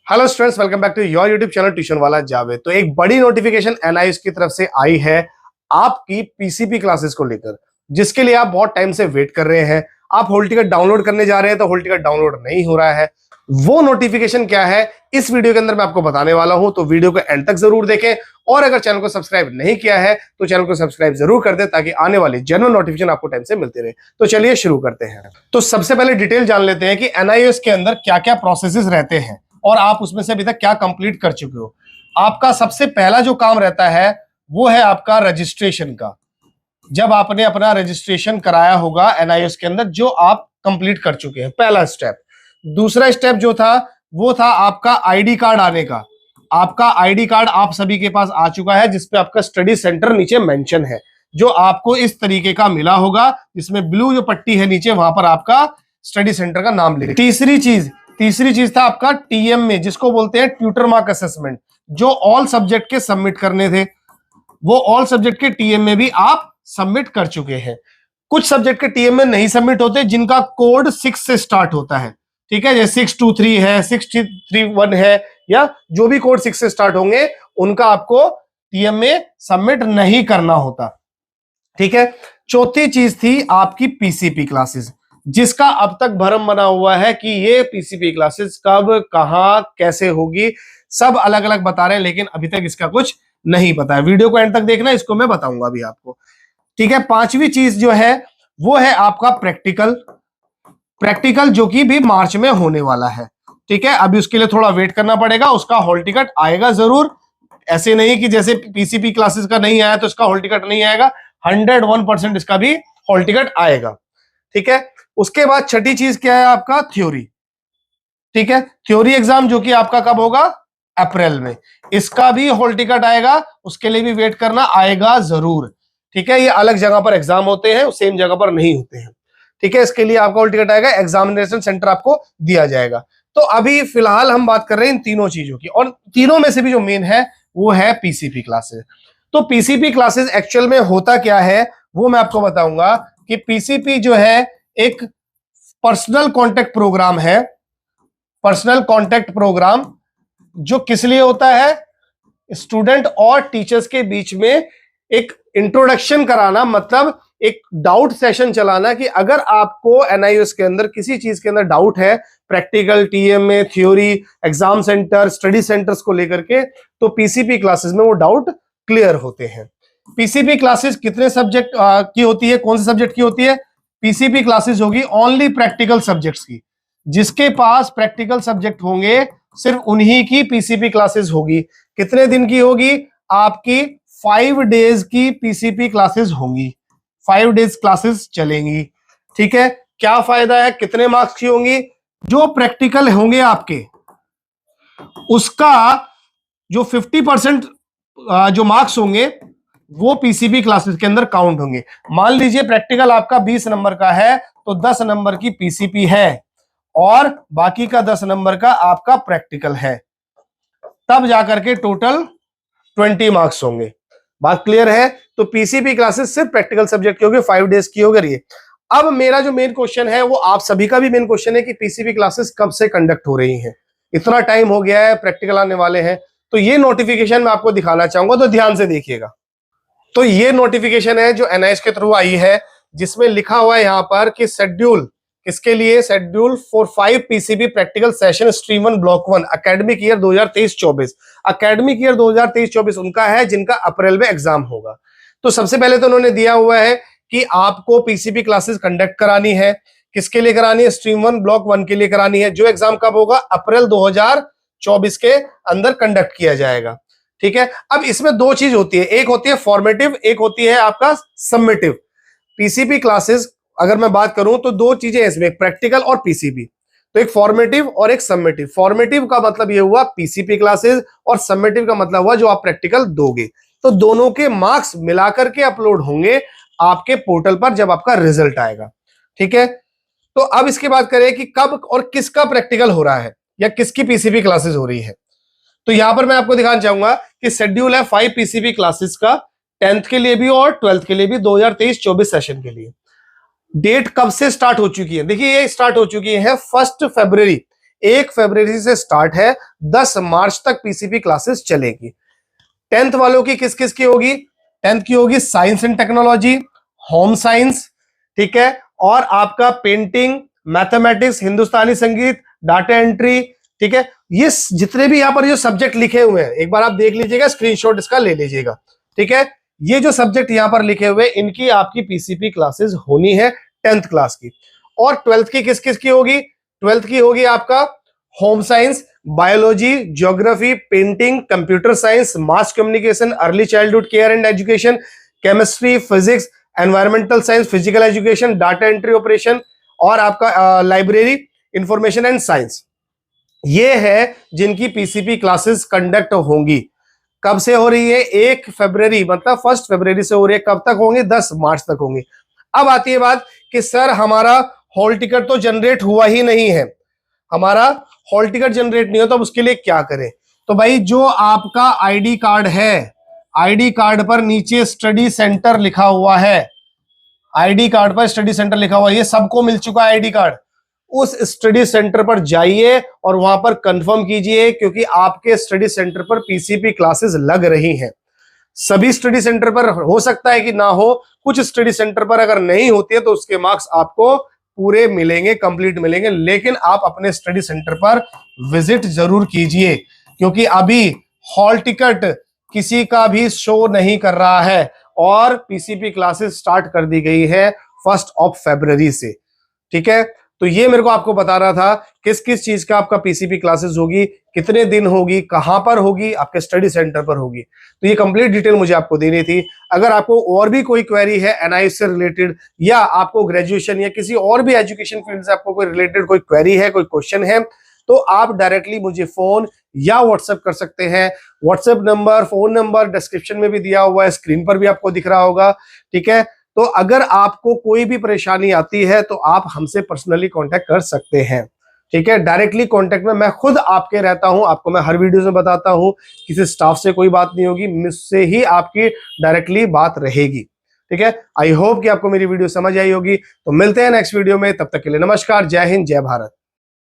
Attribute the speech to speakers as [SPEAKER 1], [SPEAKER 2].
[SPEAKER 1] Hello students, welcome back to your YouTube channel tuition वाला जावेद। तो एक बड़ी नोटिफिकेशन एनआईएस की तरफ से आई है आपकी पीसीपी क्लासेस को लेकर, जिसके लिए आप बहुत टाइम से वेट कर रहे हैं। आप हॉल टिकट डाउनलोड करने जा रहे हैं तो हॉल टिकट डाउनलोड नहीं हो रहा है। वो नोटिफिकेशन क्या है इस वीडियो के अंदर मैं आपको बताने वाला हूं, तो वीडियो को एंड तक जरूर देखें। और अगर चैनल को सब्सक्राइब नहीं किया है तो चैनल को सब्सक्राइब जरूर कर दे, ताकि आने वाली जनरल नोटिफिकेशन आपको टाइम से मिलती रहे। तो चलिए शुरू करते हैं। तो सबसे पहले डिटेल जान लेते हैं कि एनआईएस के अंदर क्या क्या प्रोसेसेस रहते हैं और आप उसमें से अभी तक क्या कंप्लीट कर चुके हो। आपका सबसे पहला जो काम रहता है वो है आपका रजिस्ट्रेशन का। जब आपने अपना रजिस्ट्रेशन कराया होगा एनआईएस के अंदर, जो आप कंप्लीट कर चुके हैं, पहला स्टेप। दूसरा स्टेप जो था वो था आपका आईडी कार्ड आने का। आपका आईडी कार्ड आप सभी के पास आ चुका है, जिसपे आपका स्टडी सेंटर नीचे मेंशन है, जो आपको इस तरीके का मिला होगा, जिसमें ब्लू जो पट्टी है नीचे, वहां पर आपका स्टडी सेंटर का नाम लिखा। तीसरी चीज था आपका टीएम में, जिसको बोलते हैं ट्यूटर मार्क असेसमेंट, जो ऑल सब्जेक्ट के सबमिट करने थे। वो ऑल सब्जेक्ट के टीएम में भी आप सबमिट कर चुके हैं। कुछ सब्जेक्ट के टीएम में नहीं सबमिट होते, जिनका कोड 6 से स्टार्ट होता है, ठीक है, जैसे 623 है, 631 है, या जो भी कोड 6 से स्टार्ट होंगे उनका आपको टीएम में सबमिट नहीं करना होता, ठीक है। चौथी चीज थी आपकी पीसीपी क्लासेस, जिसका अब तक भ्रम बना हुआ है कि ये पीसीपी क्लासेस कब, कहां, कैसे होगी, सब अलग अलग बता रहे हैं, लेकिन अभी तक इसका कुछ नहीं पता है। वीडियो को एंड तक देखना, इसको मैं बताऊंगा अभी आपको, ठीक है। पांचवी चीज जो है वो है आपका प्रैक्टिकल, जो कि भी मार्च में होने वाला है, ठीक है। अभी उसके लिए थोड़ा वेट करना पड़ेगा, उसका हॉल टिकट आएगा जरूर। ऐसे नहीं कि जैसे पीसीपी क्लासेस का नहीं आया तो इसका हॉल टिकट नहीं आएगा, 101% इसका भी हॉल टिकट आएगा, ठीक है। उसके बाद छठी चीज क्या है आपका थ्योरी, ठीक है। थ्योरी एग्जाम जो कि आपका कब होगा, अप्रैल में, इसका भी हॉल टिकट आएगा, उसके लिए भी वेट करना, आएगा जरूर, ठीक है। ये अलग जगह पर एग्जाम होते हैं, सेम जगह पर नहीं होते हैं, ठीक है। इसके लिए आपका हॉल टिकट आएगा, एग्जामिनेशन सेंटर आपको दिया जाएगा। तो अभी फिलहाल हम बात कर रहे हैं इन तीनों चीजों की, और तीनों में से भी जो मेन है वो है पीसीपी क्लासेस। तो पीसीपी क्लासेस एक्चुअल में होता क्या है वो मैं आपको बताऊंगा कि पीसीपी जो है एक पर्सनल कांटेक्ट प्रोग्राम है। पर्सनल कांटेक्ट प्रोग्राम जो किस लिए होता है, स्टूडेंट और टीचर्स के बीच में एक इंट्रोडक्शन कराना, मतलब एक डाउट सेशन चलाना, कि अगर आपको एनआईएस के अंदर किसी चीज के अंदर डाउट है, प्रैक्टिकल, टीएम में, theory, exam centre, study centres को लेकर के, तो पीसीपी क्लासेस में वो डाउट क्लियर होते हैं। पीसीपी क्लासेस कितने सब्जेक्ट की होती है, कौन से सब्जेक्ट की होती है? पीसीपी क्लासेस होगी ओनली प्रैक्टिकल सब्जेक्ट्स की। जिसके पास प्रैक्टिकल सब्जेक्ट होंगे सिर्फ उन्हीं की पीसीपी क्लासेस होगी। कितने दिन की होगी? आपकी 5 डेज की पीसीपी क्लासेस होंगी, 5 डेज क्लासेस चलेंगी, ठीक है। क्या फायदा है, कितने मार्क्स की होंगी? जो प्रैक्टिकल होंगे आपके, उसका जो 50% जो मार्क्स होंगे वो पीसीबी क्लासेस के अंदर काउंट होंगे। मान लीजिए प्रैक्टिकल आपका 20 नंबर का है तो 10 नंबर की पीसीपी है और बाकी का 10 नंबर का आपका प्रैक्टिकल है, तब जाकर के टोटल 20 मार्क्स होंगे। बात क्लियर है? तो पीसीबी क्लासेस सिर्फ प्रैक्टिकल सब्जेक्ट की होगी, 5 डेज की होगी ये। अब मेरा जो मेन क्वेश्चन है वो आप सभी का भी मेन क्वेश्चन है कि पीसीबी क्लासेस कब से कंडक्ट हो रही हैं? इतना टाइम हो गया है, प्रैक्टिकल आने वाले हैं, तो ये नोटिफिकेशन मैं आपको दिखाना चाहूंगा, तो ध्यान से देखिएगा। तो ये नोटिफिकेशन है जो एनआईएस के थ्रू आई है, जिसमें लिखा हुआ है यहां पर कि शेड्यूल किसके लिए? Schedule for 5 PCB practical session stream 1 block 1 academic year 2023-24। Academic year 2023-24 उनका है जिनका अप्रैल में एग्जाम होगा। तो सबसे पहले तो उन्होंने दिया हुआ है कि आपको पीसीबी क्लासेस कंडक्ट करानी है। किसके लिए करानी है? स्ट्रीम 1 ब्लॉक 1 के लिए करानी है, जो एग्जाम कब होगा? अप्रैल 2024 के अंदर कंडक्ट किया जाएगा, ठीक है। अब इसमें दो चीज होती है, एक होती है फॉर्मेटिव, एक होती है आपका सबमिटिव। पीसीबी क्लासेस अगर मैं बात करूं तो दो चीजें इसमें, प्रैक्टिकल और पीसीबी। तो एक फॉर्मेटिव और एक सबमिटिव। फॉर्मेटिव का मतलब ये हुआ पीसीबी क्लासेस, और सबमिटिव का मतलब हुआ जो आप प्रैक्टिकल दोगे। तो दोनों के मार्क्स मिलाकर के अपलोड होंगे आपके पोर्टल पर जब आपका रिजल्ट आएगा, ठीक है। तो अब इसकी बात करें कि कब और किसका प्रैक्टिकल हो रहा है या किसकी पीसीबी क्लासेस हो रही है। तो यहां पर मैं आपको दिखाना चाहूंगा कि शेड्यूल है 5 पीसीबी क्लासेस का, 10th के लिए भी और 12th के लिए भी, 2023-24 सेशन के लिए। डेट कब से स्टार्ट हो चुकी है? देखिए ये स्टार्ट हो चुकी है 1 फरवरी। 1 फरवरी से स्टार्ट है, 10 मार्च तक पीसीपी क्लासेस चलेगी। 10th वालों की किस किस की होगी? 10th की होगी science and technology, home science, ठीक है, और आपका पेंटिंग, मैथमेटिक्स, हिंदुस्तानी संगीत, डाटा एंट्री, ठीक है। ये जितने भी यहां पर जो सब्जेक्ट लिखे हुए हैं एक बार आप देख लीजिएगा, स्क्रीनशॉट इसका ले लीजिएगा, ठीक है। ये जो सब्जेक्ट यहां पर लिखे हुए इनकी आपकी पीसीपी क्लासेस होनी है 10th क्लास की। और 12th की किस किस की होगी? 12th की होगी आपका home science, biology, geography, painting, computer science, mass communication, early childhood care and education, chemistry, physics, environmental science, physical education, data entry operation, और आपका लाइब्रेरी, इंफॉर्मेशन एंड साइंस। ये है जिनकी पीसीपी क्लासेस कंडक्ट होंगी। कब से हो रही है? 1 फरवरी, मतलब 1 फरवरी से हो रही है। कब तक होंगे? 10 मार्च तक होंगी। अब आती है बात कि सर हमारा हॉल टिकट तो जनरेट हुआ ही नहीं है, हमारा हॉल टिकट जनरेट नहीं हो, तो अब उसके लिए क्या करें? तो भाई जो आपका आईडी कार्ड है, आईडी कार्ड पर नीचे स्टडी सेंटर लिखा हुआ है, आईडी कार्ड पर स्टडी सेंटर लिखा हुआ है, ये सबको मिल चुका है आईडी कार्ड। उस स्टडी सेंटर पर जाइए और वहां पर कंफर्म कीजिए, क्योंकि आपके स्टडी सेंटर पर पीसीपी क्लासेस लग रही हैं। सभी स्टडी सेंटर पर हो सकता है कि ना हो, कुछ स्टडी सेंटर पर अगर नहीं होती है तो उसके मार्क्स आपको पूरे मिलेंगे, कंप्लीट मिलेंगे। लेकिन आप अपने स्टडी सेंटर पर विजिट जरूर कीजिए, क्योंकि अभी हॉल टिकट किसी का भी शो नहीं कर रहा है और पीसीपी क्लासेस स्टार्ट कर दी गई है 1 फरवरी से, ठीक है। तो ये मेरे को आपको बता रहा था किस किस चीज का आपका पीसीपी क्लासेस होगी, कितने दिन होगी, कहां पर होगी, आपके स्टडी सेंटर पर होगी। तो ये कंप्लीट डिटेल मुझे आपको देनी थी। अगर आपको और भी कोई क्वेरी है एनआईएस से रिलेटेड, या आपको ग्रेजुएशन या किसी और भी एजुकेशन फील्ड से आपको कोई रिलेटेड कोई क्वेरी है, कोई क्वेश्चन है, तो आप डायरेक्टली मुझे फोन या व्हाट्सएप कर सकते हैं। WhatsApp number, phone number description में भी दिया हुआ है, स्क्रीन पर भी आपको दिख रहा होगा, ठीक है। तो अगर आपको कोई भी परेशानी आती है तो आप हमसे पर्सनली कांटेक्ट कर सकते हैं, ठीक है। डायरेक्टली कांटेक्ट में मैं खुद आपके रहता हूं, आपको मैं हर वीडियो में बताता हूं, किसी स्टाफ से कोई बात नहीं होगी, मुझसे ही आपकी डायरेक्टली बात रहेगी, ठीक है। आई होप कि आपको मेरी वीडियो समझ आई होगी। तो मिलते हैं नेक्स्ट वीडियो में, तब तक के लिए नमस्कार, जय हिंद, जय भारत।